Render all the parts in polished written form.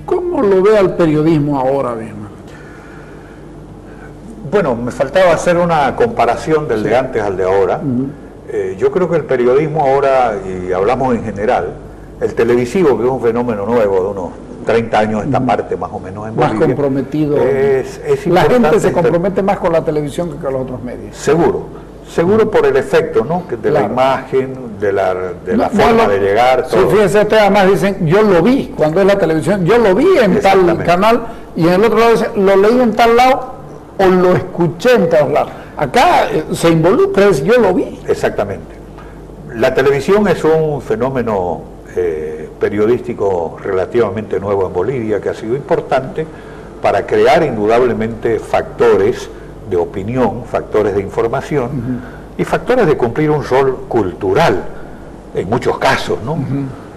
¿Cómo lo ve al periodismo ahora mismo? Bueno, me faltaba hacer una comparación del de antes al de ahora. Yo creo que el periodismo ahora, y hablamos en general, el televisivo, que es un fenómeno nuevo de unos 30 años esta parte más o menos en más Bolivia, comprometido. Es la gente se compromete más con la televisión que con los otros medios. Seguro por el efecto, ¿no? De la imagen, de la forma de llegar. Sí, fíjese, ustedes además dicen, yo lo vi, cuando es la televisión, yo lo vi en tal canal, y en el otro lado dicen, lo leí en tal lado, o lo escuché en tal lado. Acá se involucra, es yo lo vi. Exactamente. La televisión es un fenómeno periodístico relativamente nuevo en Bolivia, que ha sido importante para crear indudablemente factores de opinión, factores de información y factores de cumplir un rol cultural, en muchos casos, ¿no?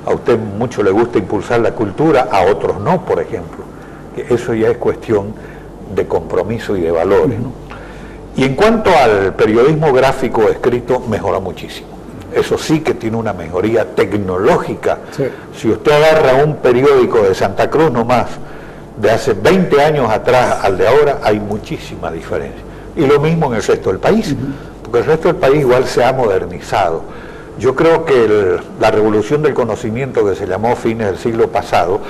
A usted mucho le gusta impulsar la cultura, a otros no, por ejemplo. Eso ya es cuestión de compromiso y de valores, ¿no? Y en cuanto al periodismo gráfico escrito, mejora muchísimo. Eso sí que tiene una mejoría tecnológica. Sí. Si usted agarra un periódico de Santa Cruz nomás, de hace 20 años atrás al de ahora, hay muchísima diferencia. Y lo mismo en el resto del país, porque el resto del país igual se ha modernizado. Yo creo que la revolución del conocimiento, que se llamó fines del siglo pasado,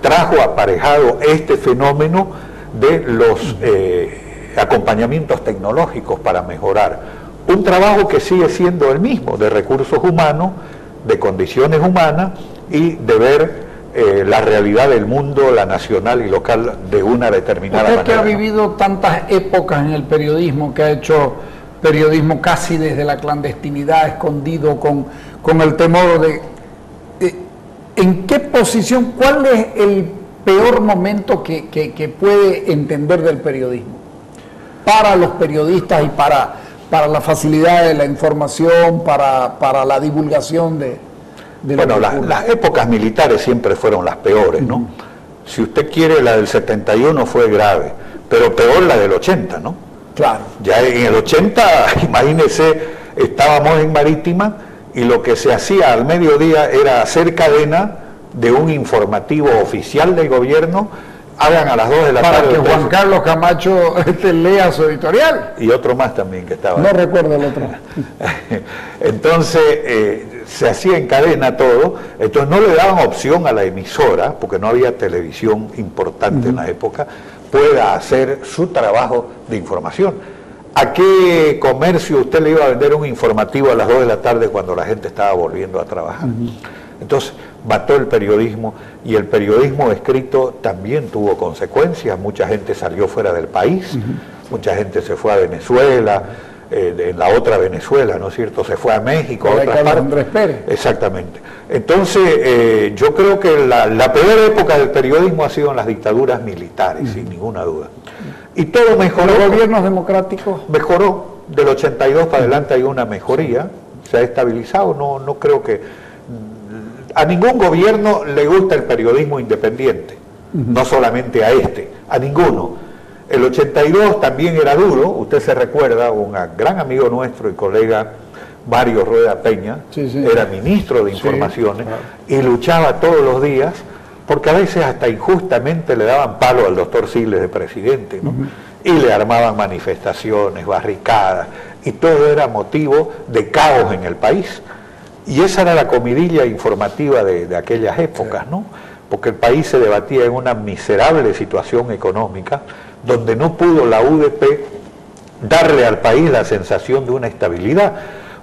trajo aparejado este fenómeno de los acompañamientos tecnológicos para mejorar un trabajo que sigue siendo el mismo, de recursos humanos, de condiciones humanas y de ver la realidad del mundo, la nacional y local, de una determinada manera. Usted que ha vivido tantas épocas en el periodismo, que ha hecho periodismo casi desde la clandestinidad, escondido, con el temor de ¿en qué posición, cuál es el peor momento que puede entender del periodismo para los periodistas y para la facilidad de la información, para la divulgación de bueno, las épocas militares siempre fueron las peores, ¿no? Si usted quiere, la del 71 fue grave, pero peor la del 80, ¿no? Claro. Ya en el 80, imagínese, estábamos en Marítima y lo que se hacía al mediodía era hacer cadena de un informativo oficial del gobierno, hagan a las 2 de la tarde. Para que Juan Carlos Camacho lea su editorial. Y otro más también que estaba. No recuerdo el otro. Entonces, se hacía en cadena todo, entonces no le daban opción a la emisora, porque no había televisión importante en la época, pueda hacer su trabajo de información. ¿A qué comercio usted le iba a vender un informativo a las 2 de la tarde cuando la gente estaba volviendo a trabajar? Entonces, mató el periodismo, y el periodismo escrito también tuvo consecuencias. Mucha gente salió fuera del país, mucha gente se fue a Venezuela, en la otra Venezuela, ¿no es cierto? Se fue a México, a otras partes. Andrés Pérez. Exactamente. Entonces, yo creo que la peor época del periodismo ha sido en las dictaduras militares, sin ninguna duda. Y todo mejoró. ¿Los gobiernos democráticos? Mejoró. Del 82 para adelante hay una mejoría, se ha estabilizado. No creo que... A ningún gobierno le gusta el periodismo independiente, no solamente a este, a ninguno. El 82 también era duro, usted se recuerda, un gran amigo nuestro y colega, Mario Rueda Peña, era ministro de Informaciones, y luchaba todos los días, porque a veces hasta injustamente le daban palo al doctor Siles de presidente, ¿no? Y le armaban manifestaciones, barricadas, y todo era motivo de caos en el país. Y esa era la comidilla informativa de aquellas épocas, ¿no? Porque el país se debatía en una miserable situación económica, donde no pudo la UDP darle al país la sensación de una estabilidad,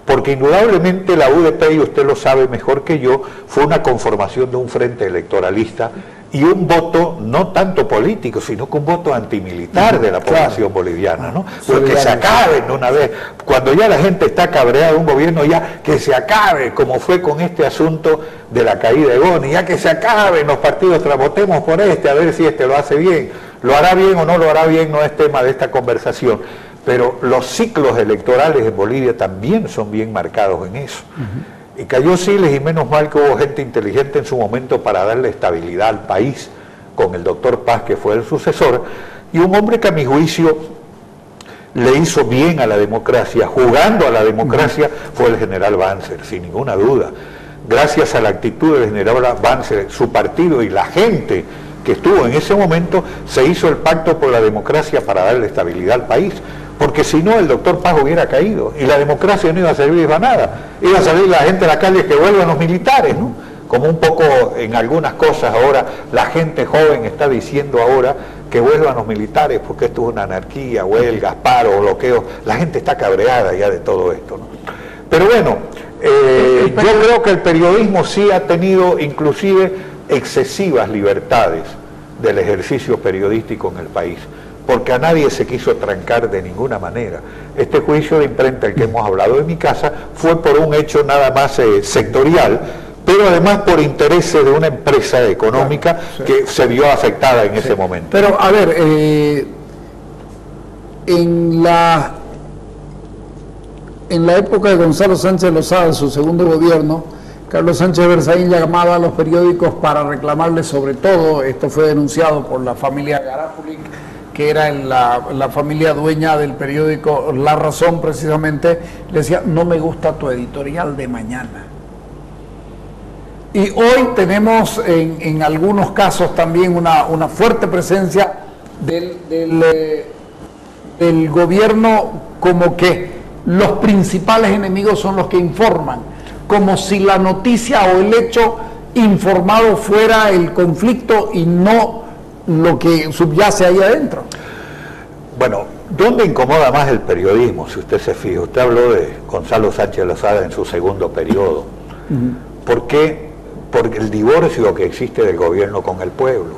porque indudablemente la UDP, y usted lo sabe mejor que yo, fue una conformación de un frente electoralista y un voto no tanto político, sino que un voto antimilitar de la población boliviana, ¿no? Porque se acaben de una vez, cuando ya la gente está cabreada de un gobierno, ya que se acabe, como fue con este asunto de la caída de Boni, ya que se acaben los partidos, votemos por este, a ver si este lo hace bien. Lo hará bien o no lo hará bien, no es tema de esta conversación, pero los ciclos electorales en Bolivia también son bien marcados en eso. Y cayó Siles, y menos mal que hubo gente inteligente en su momento para darle estabilidad al país, con el doctor Paz, que fue el sucesor, y un hombre que a mi juicio le hizo bien a la democracia, jugando a la democracia, fue el general Banzer, sin ninguna duda. Gracias a la actitud del general Banzer, su partido y la gente que estuvo en ese momento, se hizo el pacto por la democracia para darle estabilidad al país, porque si no el doctor Paz hubiera caído y la democracia no iba a servir para nada, iba a salir la gente a la calle que vuelvan los militares, ¿no? Como un poco en algunas cosas ahora la gente joven está diciendo ahora que vuelvan los militares porque esto es una anarquía, huelgas, paros, bloqueos, la gente está cabreada ya de todo esto, ¿no? Pero bueno, yo creo que el periodismo sí ha tenido inclusive excesivas libertades del ejercicio periodístico en el país, porque a nadie se quiso trancar de ninguna manera. Este juicio de imprenta, el que hemos hablado en mi casa, fue por un hecho nada más sectorial, pero además por intereses de una empresa económica que se vio afectada en ese momento. Pero, a ver, en la época de Gonzalo Sánchez Lozada, su segundo gobierno, Carlos Sánchez Berzaín llamaba a los periódicos para reclamarles sobre todo, esto fue denunciado por la familia Garapulic, que era la familia dueña del periódico La Razón precisamente, le decía, no me gusta tu editorial de mañana. Y hoy tenemos en algunos casos también una fuerte presencia del gobierno, como que los principales enemigos son los que informan, como si la noticia o el hecho informado fuera el conflicto y no lo que subyace ahí adentro. Bueno, ¿dónde incomoda más el periodismo? Si usted se fija, usted habló de Gonzalo Sánchez Lozada en su segundo periodo. ¿Por qué? Porque el divorcio que existe del gobierno con el pueblo.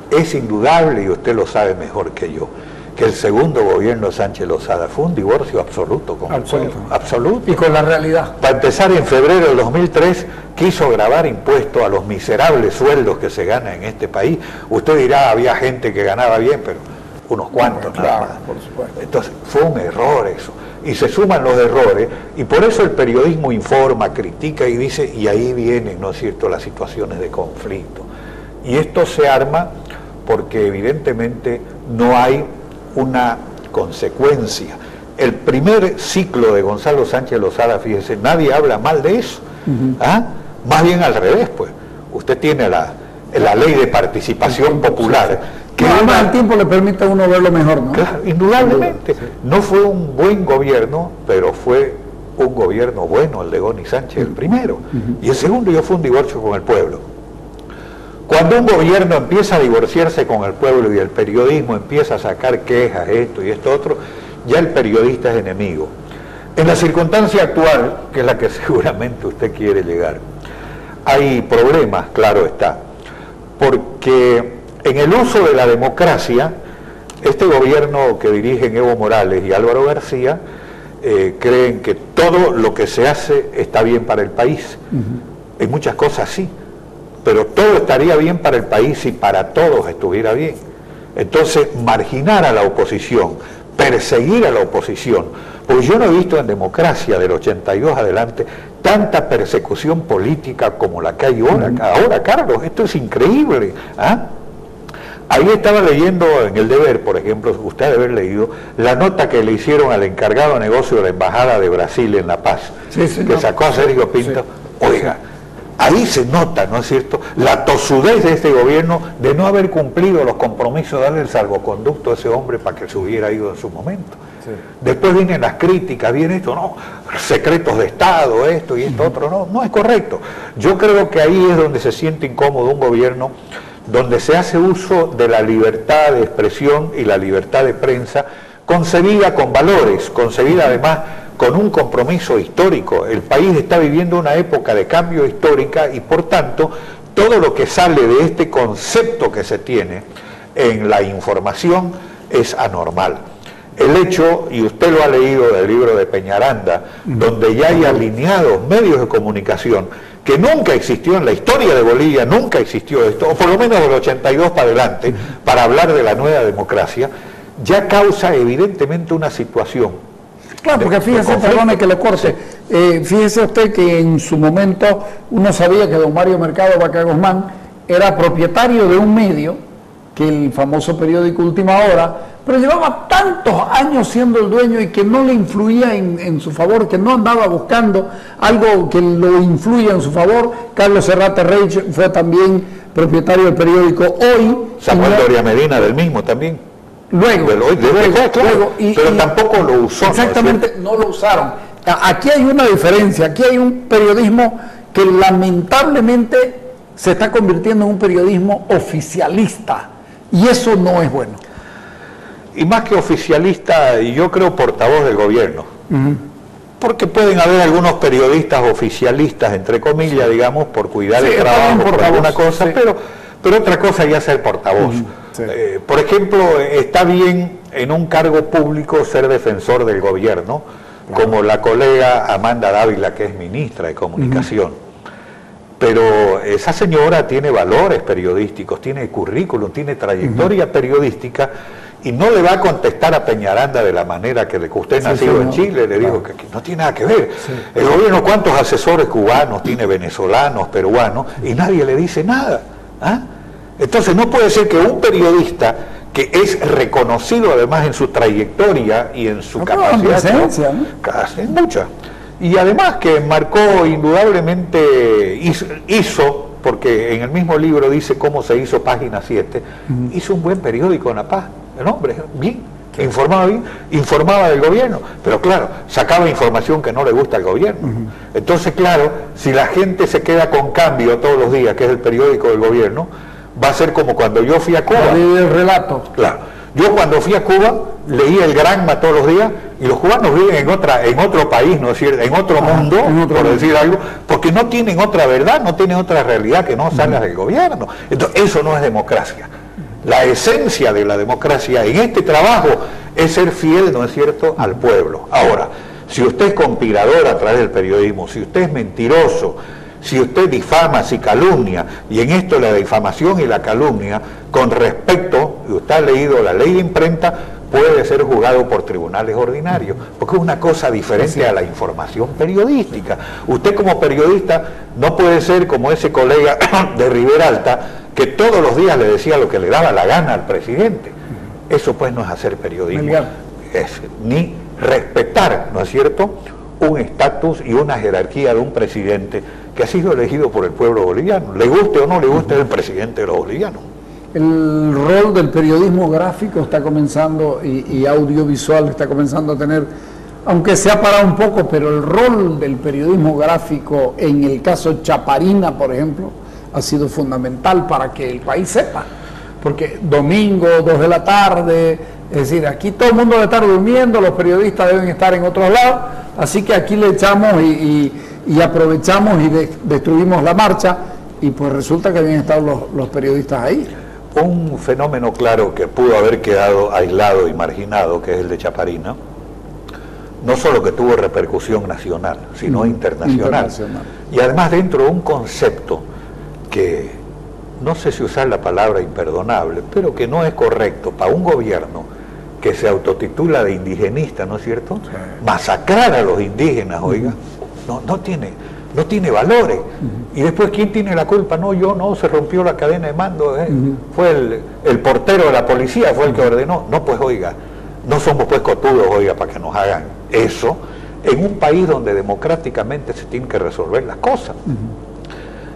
Es indudable, y usted lo sabe mejor que yo, que el segundo gobierno de Sánchez Lozada fue un divorcio absoluto con el pueblo. Absoluto. Y con la realidad. Para empezar, en febrero del 2003 quiso gravar impuestos a los miserables sueldos que se ganan en este país. Usted dirá, había gente que ganaba bien, pero unos cuantos nada más. Por supuesto. Entonces, fue un error eso. Y se suman los errores, y por eso el periodismo informa, critica y dice, y ahí vienen, ¿no es cierto?, las situaciones de conflicto. Y esto se arma porque evidentemente no hay una consecuencia. El primer ciclo de Gonzalo Sánchez Lozada, fíjese, nadie habla mal de eso. Más bien al revés, pues. Usted tiene la ley de participación popular, que además el tiempo le permite a uno verlo mejor, ¿no? Claro, indudablemente. No fue un buen gobierno, pero fue un gobierno bueno el de Goni Sánchez, el primero. Y el segundo ya fue un divorcio con el pueblo. Cuando un gobierno empieza a divorciarse con el pueblo y el periodismo empieza a sacar quejas, esto y esto otro, ya el periodista es enemigo. En la circunstancia actual, que es la que seguramente usted quiere llegar, hay problemas, claro está, porque en el uso de la democracia, este gobierno que dirigen Evo Morales y Álvaro García creen que todo lo que se hace está bien para el país. En muchas cosas sí, pero todo estaría bien para el país si para todos estuviera bien. Entonces, marginar a la oposición, perseguir a la oposición, pues yo no he visto en democracia del 82 adelante tanta persecución política como la que hay ahora, Carlos, esto es increíble. Ahí estaba leyendo en El Deber, por ejemplo, usted debe haber leído la nota que le hicieron al encargado de negocio de la Embajada de Brasil en La Paz, que sacó a Sergio Pinto. Oiga, ahí se nota, ¿no es cierto?, la tosudez de este gobierno de no haber cumplido los compromisos de darle el salvoconducto a ese hombre para que se hubiera ido en su momento. Después vienen las críticas, viene esto, no, secretos de Estado, esto y esto otro, no es correcto. Yo creo que ahí es donde se siente incómodo un gobierno donde se hace uso de la libertad de expresión y la libertad de prensa, concebida con valores, concebida además con un compromiso histórico. El país está viviendo una época de cambio histórica y por tanto todo lo que sale de este concepto que se tiene en la información es anormal. El hecho, y usted lo ha leído del libro de Peñaranda, donde ya hay alineados medios de comunicación, que nunca existió en la historia de Bolivia, nunca existió esto, o por lo menos del 82 para adelante, para hablar de la nueva democracia, ya causa evidentemente una situación. Claro, porque fíjese, perdone que le corte, fíjese usted que en su momento uno sabía que don Mario Mercado Vaca Guzmán era propietario de un medio que el famoso periódico Última Hora, pero llevaba tantos años siendo el dueño y que no le influía en su favor, que no andaba buscando algo que lo influya en su favor. Carlos Serrate Reich fue también propietario del periódico Hoy. Samuel Doria Medina del mismo también. Luego, pero tampoco lo usó. Exactamente, no lo usaron. Aquí hay una diferencia, aquí hay un periodismo que lamentablemente se está convirtiendo en un periodismo oficialista, y eso no es bueno. Y más que oficialista, yo creo portavoz del gobierno. Porque pueden haber algunos periodistas oficialistas, entre comillas, digamos, por cuidar el trabajo, por alguna cosa, pero otra cosa ya ser portavoz. Por ejemplo, está bien en un cargo público ser defensor del gobierno, como la colega Amanda Dávila, que es ministra de Comunicación. Pero esa señora tiene valores periodísticos, tiene currículum, tiene trayectoria periodística, y no le va a contestar a Peñaranda de la manera que usted nacido en Chile, le digo que no tiene nada que ver. El gobierno, ¿cuántos asesores cubanos tiene, venezolanos, peruanos? Y nadie le dice nada. Entonces no puede ser que un periodista que es reconocido además en su trayectoria y en su capacidad, hace mucha, y además que marcó indudablemente, hizo, porque en el mismo libro dice cómo se hizo Página 7, hizo un buen periódico en La Paz. El hombre, bien, informaba del gobierno, pero claro, sacaba información que no le gusta al gobierno. Entonces, claro, si la gente se queda con Cambio todos los días, que es el periódico del gobierno, va a ser como cuando yo fui a Cuba. El relato. Claro. Yo cuando fui a Cuba, leía el Granma todos los días, y los cubanos viven en otro país, ¿no es cierto?, en otro mundo, por decir algo, porque no tienen otra verdad, no tienen otra realidad que no salga del gobierno. Entonces, eso no es democracia. La esencia de la democracia en este trabajo es ser fiel, ¿no es cierto?, al pueblo. Ahora, si usted es conspirador a través del periodismo, si usted es mentiroso, si usted difama, si calumnia, y en esto la difamación y la calumnia, con respecto, y usted ha leído la ley de imprenta, puede ser juzgado por tribunales ordinarios, porque es una cosa diferente a la información periodística. Usted como periodista no puede ser como ese colega de Rivera Alta, que todos los días le decía lo que le daba la gana al presidente. Eso pues no es hacer periodismo, es ni respetar, ¿no es cierto?, un estatus y una jerarquía de un presidente que ha sido elegido por el pueblo boliviano. Le guste o no le guste, el presidente de los bolivianos. El rol del periodismo gráfico está comenzando y audiovisual está comenzando a tener, aunque se ha parado un poco, pero el rol del periodismo gráfico en el caso Chaparina, por ejemplo, ha sido fundamental para que el país sepa, porque domingo, 2 de la tarde, es decir, aquí todo el mundo debe estar durmiendo, los periodistas deben estar en otros lados, así que aquí le echamos y aprovechamos y destruimos la marcha, y pues resulta que habían estado los periodistas ahí. Un fenómeno claro que pudo haber quedado aislado y marginado, que es el de Chaparina, no solo que tuvo repercusión nacional, sino internacional. Y además dentro de un concepto que, no sé si usar la palabra imperdonable, pero que no es correcto para un gobierno que se autotitula de indigenista, ¿no es cierto? Sí. Masacrar a los indígenas, oiga, no tiene valores. Y después, ¿quién tiene la culpa? No, yo no, se rompió la cadena de mando, fue el portero de la policía, fue el que ordenó. No, pues oiga, no somos pues cotudos, oiga, para que nos hagan eso, en un país donde democráticamente se tienen que resolver las cosas.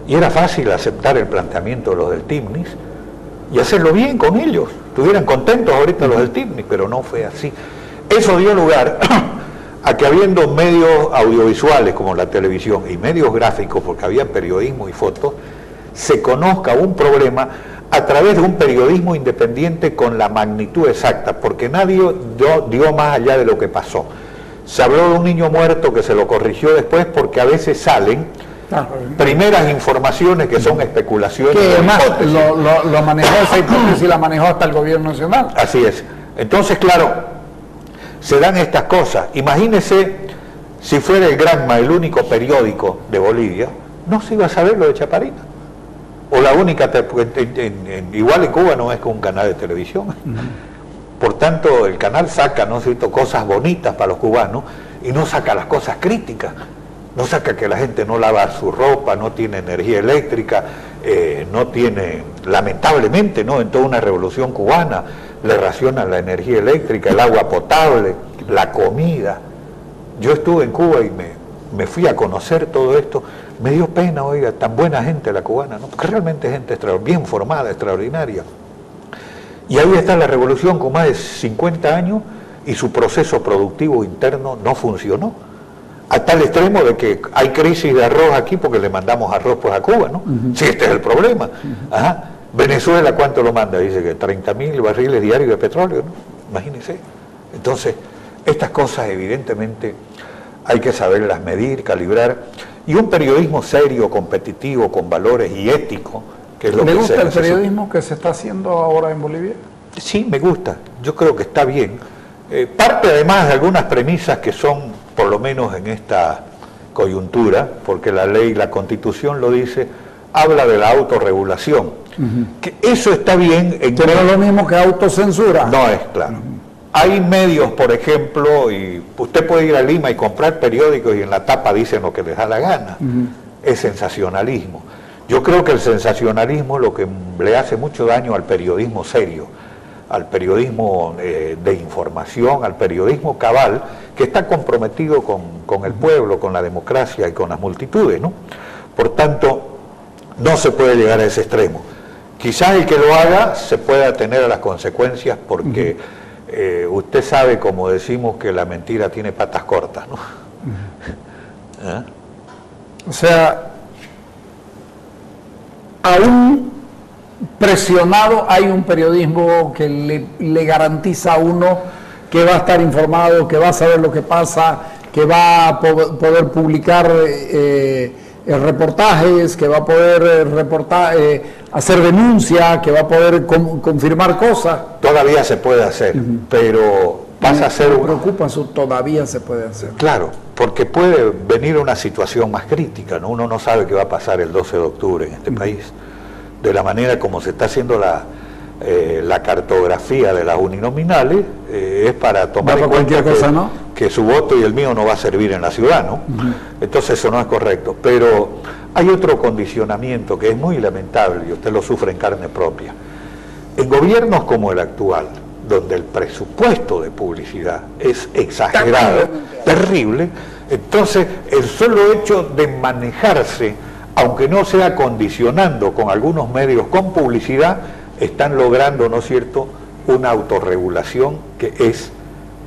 Y era fácil aceptar el planteamiento de los del TIMNIS y hacerlo bien con ellos. Estuvieran contentos ahorita los del TIMNIS, pero no fue así. Eso dio lugar a que, habiendo medios audiovisuales como la televisión y medios gráficos, porque había periodismo y fotos, se conozca un problema a través de un periodismo independiente con la magnitud exacta, porque nadie dio más allá de lo que pasó. Se habló de un niño muerto que se lo corrigió después, porque a veces salen primeras informaciones que son especulaciones. Que además lo manejó esa hipótesis, la manejó hasta el gobierno nacional. Así es. Entonces, claro, se dan estas cosas. Imagínese si fuera el Granma el único periódico de Bolivia, no se iba a saber lo de Chaparina. O la única, igual en Cuba no es como un canal de televisión. Por tanto, el canal saca, ¿no es cierto?, cosas bonitas para los cubanos y no saca las cosas críticas. No saca que la gente no lava su ropa, no tiene energía eléctrica, no tiene, lamentablemente, ¿no?, en toda una revolución cubana, le racionan la energía eléctrica, el agua potable, la comida. Yo estuve en Cuba y me fui a conocer todo esto. Me dio pena, oiga, tan buena gente la cubana, ¿no? Porque realmente gente bien formada, extraordinaria. Y ahí está la revolución con más de 50 años y su proceso productivo interno no funcionó. A tal extremo de que hay crisis de arroz aquí porque le mandamos arroz pues a Cuba, ¿no? Sí, este es el problema. Ajá. Venezuela, ¿cuánto lo manda? Dice que 30.000 barriles diarios de petróleo, ¿no? Imagínense. Entonces, estas cosas evidentemente hay que saberlas medir, calibrar, y un periodismo serio, competitivo, con valores y ético, que es lo que se necesita. ¿Le gusta el periodismo que se está haciendo ahora en Bolivia? Sí, me gusta. Yo creo que está bien. Parte además de algunas premisas que son, por lo menos en esta coyuntura, porque la ley, la Constitución lo dice, habla de la autorregulación. Que eso está bien. Pero no es lo mismo que autocensura. No es, claro. Hay medios, por ejemplo, y usted puede ir a Lima y comprar periódicos y en la tapa dicen lo que les da la gana. Es sensacionalismo. Yo creo que el sensacionalismo es lo que le hace mucho daño al periodismo serio, al periodismo de información, al periodismo cabal, que está comprometido con el pueblo, con la democracia y con las multitudes, ¿no? Por tanto, no se puede llegar a ese extremo. Quizás el que lo haga se pueda atener a las consecuencias porque usted sabe, como decimos, que la mentira tiene patas cortas, ¿no? ¿Eh? O sea, aún presionado hay un periodismo que le garantiza a uno que va a estar informado, que va a saber lo que pasa, que va a poder publicar reportajes, que va a poder hacer denuncia, que va a poder confirmar cosas. Todavía se puede hacer, pero pasa a ser... Me preocupa eso, todavía se puede hacer. Claro, porque puede venir una situación más crítica, ¿no? Uno no sabe qué va a pasar el 12 de octubre en este país. De la manera como se está haciendo la cartografía de las uninominales, es para tomar en cuenta cosa, ¿no?, que su voto y el mío no va a servir en la ciudad, ¿no? Entonces eso no es correcto. Pero hay otro condicionamiento que es muy lamentable y usted lo sufre en carne propia. En gobiernos como el actual, donde el presupuesto de publicidad es exagerado, terrible, entonces el solo hecho de manejarse, aunque no sea condicionando con algunos medios con publicidad, están logrando, ¿no es cierto?, una autorregulación que es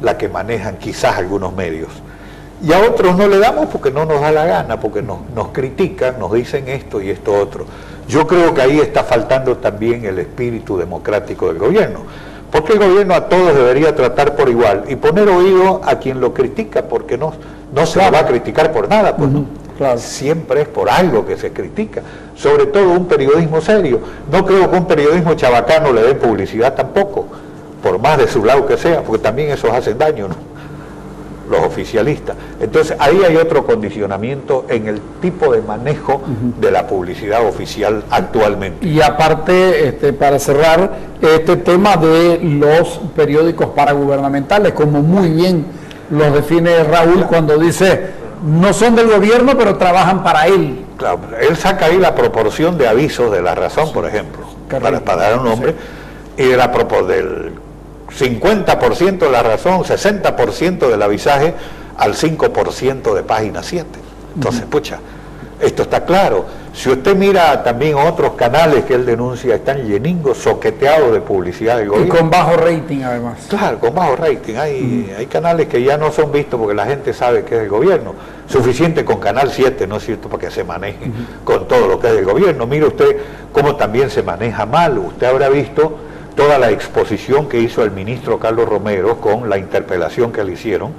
la que manejan quizás algunos medios. Y a otros no le damos porque no nos da la gana, porque nos critican, nos dicen esto y esto otro. Yo creo que ahí está faltando también el espíritu democrático del gobierno, porque el gobierno a todos debería tratar por igual y poner oído a quien lo critica, porque no se va a criticar por nada, pues no. Claro. Siempre es por algo que se critica, sobre todo un periodismo serio. No creo que un periodismo chabacano le dé publicidad tampoco, por más de su lado que sea, porque también esos hacen daño, ¿no?, los oficialistas. Entonces ahí hay otro condicionamiento en el tipo de manejo de la publicidad oficial actualmente. Y aparte, para cerrar, este tema de los periódicos paragubernamentales, como muy bien los define Raúl cuando dice, no son del gobierno, pero trabajan para él. Claro, él saca ahí la proporción de avisos de La Razón, por ejemplo, para dar un nombre, y de del 50% de La Razón, 60% del avisaje, al 5% de Página 7. Entonces, pucha, esto está claro. Si usted mira también otros canales que él denuncia, están lleningos, soqueteados de publicidad del gobierno. Y con bajo rating, además. Claro, con bajo rating. Hay canales que ya no son vistos porque la gente sabe que es del gobierno. Suficiente con Canal 7, ¿no es cierto?, para que se maneje con todo lo que es del gobierno. Mire usted cómo también se maneja mal. Usted habrá visto toda la exposición que hizo el ministro Carlos Romero con la interpelación que le hicieron.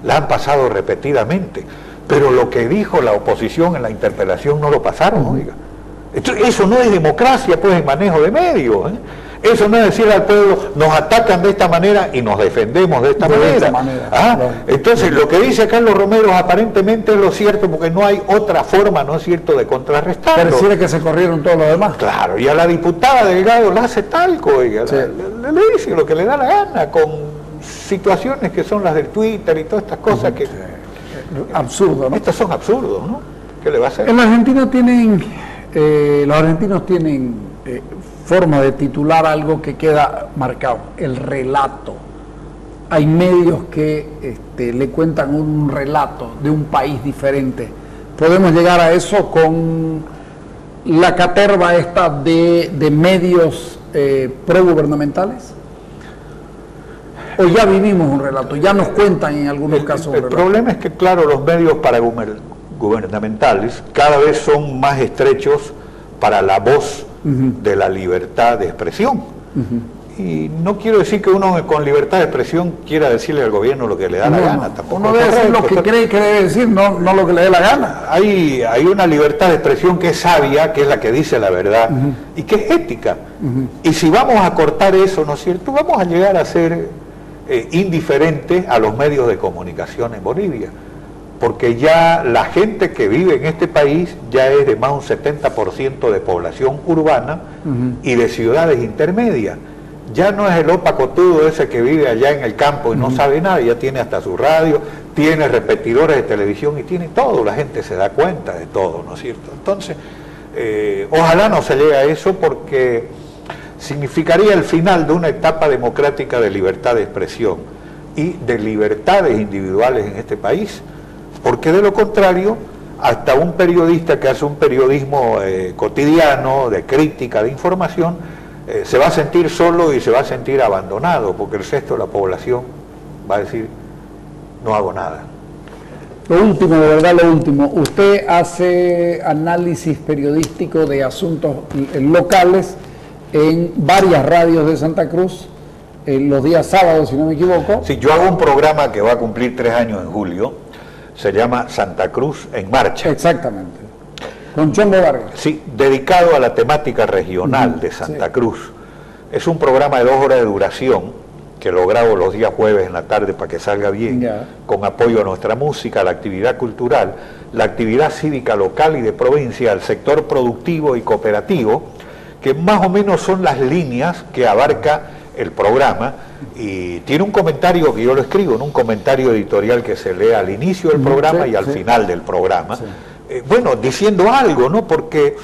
La han pasado repetidamente. Pero lo que dijo la oposición en la interpelación no lo pasaron, oiga. Eso no es democracia, pues, en manejo de medios, ¿eh? Eso no es decir al pueblo, nos atacan de esta manera y nos defendemos de esta manera. Entonces, lo que dice Carlos Romero aparentemente es lo cierto, porque no hay otra forma, ¿no es cierto?, de contrarrestarlo. Pareciera que se corrieron todos los demás. Claro, y a la diputada Delgado la hace talco, oiga, le dice lo que le da la gana, con situaciones que son las del Twitter y todas estas cosas que... Absurdo, ¿no? Estos son absurdos, ¿no? ¿Qué le va a hacer? En la Argentina tienen Los argentinos tienen forma de titular algo que queda marcado, el relato. Hay medios que le cuentan un relato de un país diferente. ¿Podemos llegar a eso con la caterva esta de medios progubernamentales? ¿O ya vivimos un relato? ¿Ya nos cuentan en algunos casos un relato? El problema es que, claro, los medios gubernamentales cada vez son más estrechos para la voz de la libertad de expresión. Y no quiero decir que uno con libertad de expresión quiera decirle al gobierno lo que le da la gana. Tampoco uno debe decir lo que cree que debe decir, no lo que le dé la gana. Hay una libertad de expresión que es sabia, que es la que dice la verdad, y que es ética. Y si vamos a cortar eso, ¿no es cierto?, vamos a llegar a ser indiferentes a los medios de comunicación en Bolivia. Porque ya la gente que vive en este país ya es de más de un 70% de población urbana y de ciudades intermedias. Ya no es el opacotudo ese que vive allá en el campo y no sabe nada, ya tiene hasta su radio, tiene repetidores de televisión y tiene todo, la gente se da cuenta de todo, ¿no es cierto? Entonces, ojalá no se llegue a eso, porque significaría el final de una etapa democrática de libertad de expresión y de libertades individuales en este país, porque de lo contrario, hasta un periodista que hace un periodismo cotidiano, de crítica, de información, se va a sentir solo y se va a sentir abandonado, porque el resto de la población va a decir, no hago nada. Lo último, de verdad lo último, usted hace análisis periodístico de asuntos locales en varias radios de Santa Cruz, los días sábados, si no me equivoco. Sí, yo hago un programa que va a cumplir 3 años en julio, se llama Santa Cruz en Marcha. Exactamente. Con Chombo Vargas. Sí, dedicado a la temática regional de Santa Cruz. Es un programa de 2 horas de duración, que lo grabo los días jueves en la tarde para que salga bien, con apoyo a nuestra música, la actividad cultural, la actividad cívica local y de provincia, el sector productivo y cooperativo, que más o menos son las líneas que abarca el programa, y tiene un comentario que yo lo escribo, en un comentario editorial que se lee al inicio del programa y al final del programa. Bueno, diciendo algo, ¿no? Porque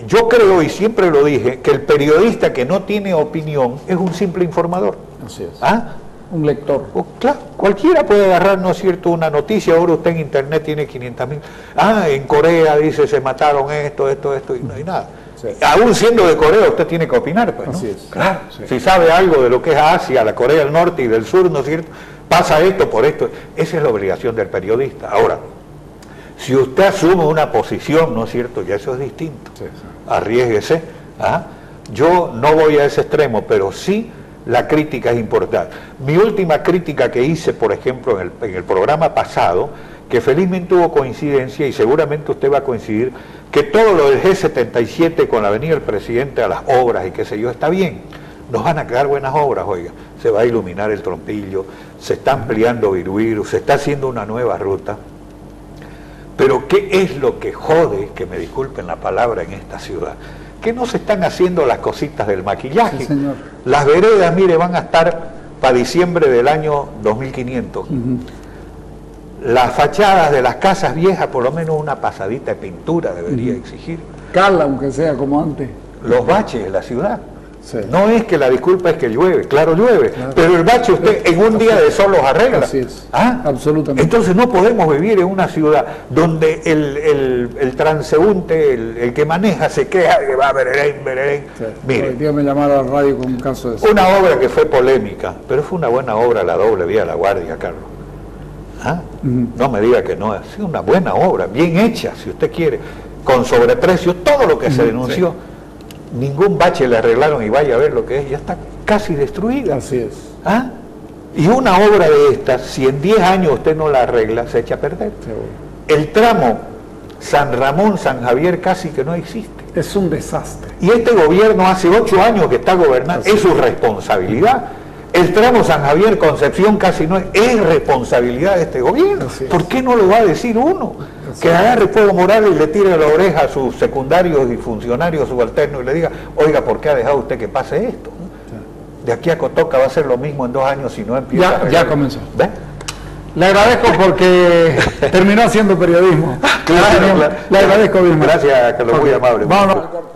yo creo, y siempre lo dije, que el periodista que no tiene opinión es un simple informador. Así es. ¿Ah? Un lector. Claro, cualquiera puede agarrar, ¿no es cierto?, una noticia. Ahora usted en internet tiene 500.000. En Corea dice se mataron esto, y no hay nada. Sí. Aún siendo de Corea, usted tiene que opinar, pues, ¿no? Así es. Claro. Sí. Si sabe algo de lo que es Asia, la Corea del Norte y del Sur, ¿no es cierto?, pasa esto por esto. Esa es la obligación del periodista. Ahora, si usted asume una posición, ¿no es cierto?, ya eso es distinto. Sí. Arriésguese. Yo no voy a ese extremo, pero sí la crítica es importante. Mi última crítica que hice, por ejemplo, en el programa pasado, que felizmente hubo coincidencia, y seguramente usted va a coincidir, que todo lo del G77 con la venida del presidente a las obras y qué sé yo, está bien. Nos van a quedar buenas obras, oiga. Se va a iluminar el Trompillo, se está ampliando Viruiru, se está haciendo una nueva ruta. Pero ¿qué es lo que jode, que me disculpen la palabra, en esta ciudad? Que no se están haciendo las cositas del maquillaje. Sí, señor. Las veredas, mire, van a estar para diciembre del año 2500. Las fachadas de las casas viejas, por lo menos una pasadita de pintura debería exigir. Cala, aunque sea como antes. Los baches de la ciudad. Sí. No es que la disculpa es que llueve, claro llueve, pero el bache usted en un día de sol los arregla. Así es, absolutamente. Entonces no podemos vivir en una ciudad donde el transeúnte, el que maneja, se queja que va a Bererén. Sí. Mire, hoy día me llamaron a la radio con un caso de eso. Una obra que fue polémica, pero fue una buena obra, la doble vía La Guardia, Carlos. No me diga que no, ha sido una buena obra, bien hecha, si usted quiere, con sobreprecio, todo lo que se denunció. Sí. Ningún bache le arreglaron, y vaya a ver lo que es, ya está casi destruida. Así es. Y una obra de estas, si en 10 años usted no la arregla, se echa a perder. Seguro. El tramo San Ramón, San Javier casi que no existe. Es un desastre. Y este gobierno hace 8 años que está gobernando, es su responsabilidad. El tramo San Javier, Concepción casi no es responsabilidad de este gobierno. ¿Por qué no lo va a decir uno? Que agarre fuego moral y le tire la oreja a sus secundarios y funcionarios subalternos y le diga, oiga, ¿por qué ha dejado usted que pase esto? De aquí a Cotoca va a ser lo mismo en 2 años si no empieza a arreglar. Ya comenzó. ¿Ves? Le agradezco porque terminó haciendo periodismo. Claro, Le agradezco, Bismarck. Gracias, Carlos, muy amable. Vámonos.